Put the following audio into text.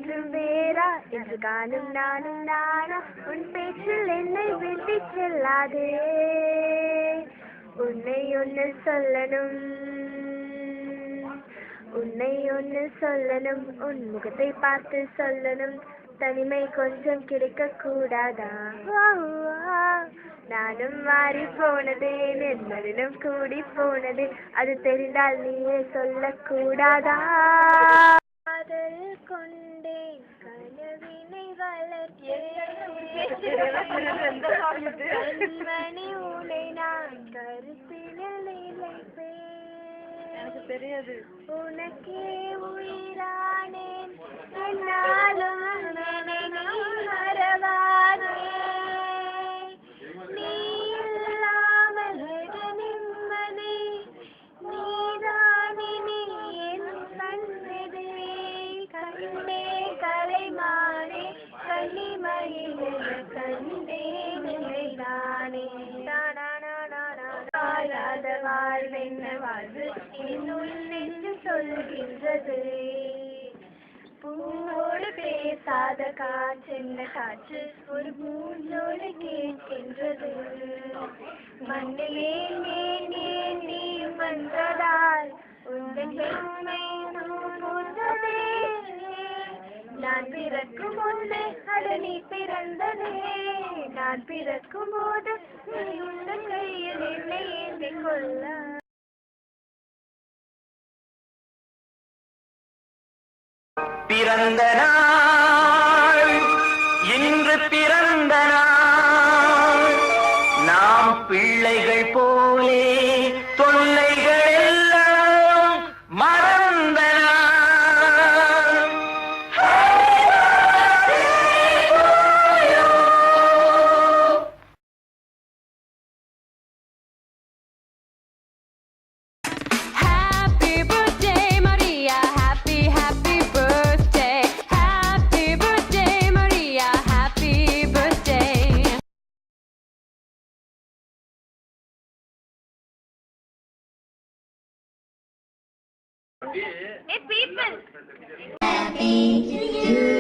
என்றும் வேறா என்று காணும் நானும் நானா உன் பேச்சில் என்னை விட்டு செல்லாதே உன்னை ஒன்று சொல்லணும் உன்னை ஒன்று சொல்லணும் உன் முகத்தை பார்த்து சொல்லணும் தனிமை கொஞ்சம் கிடைக்க கூடாதா நானும் மாறி போனதே நிர்மலிலும் கூடி போனது அது தெரிந்தால் நீயே சொல்லக்கூடாதா காதல் கொண்டேன் கனவினை வளர்த்தேன் உன்னை நான் கருத்தினில் நிலைப்பேன் தெரியாது உனக்கே உயிரானேன் என்னாலும் மறவாதே நீ இல்லாமல் நிம்மதி நீதானே நீ என் கண்ணதே கண்ணே கலைமானே கன்னிமயில் கண்டே நிலைதானே வாழாத வாழ்வென்ன வாழ்வு என்னுள் நெஞ்சு சொல்கின்றது பூவோடு பேசாத காற்றென்ன காற்று ஒரு பூஞ்சோடு கேட்கின்றது மண்ணிலே நீ மன்றதால் உங்கள் பெண்மை பூந்ததே நான் பிறக்கும் முன்னே அது நீ பிறந்ததே நான் பிறக்கும் போது நீ உங்கள் கையில் என்னை ஏந்திக் கொள்ள பிறந்த நாள் இன்று பிறந்த நாள் நாம் பிள்ளைகள் போலே தொல்லைகள் எல்லாம் மறந்த Hey people! Happy to you.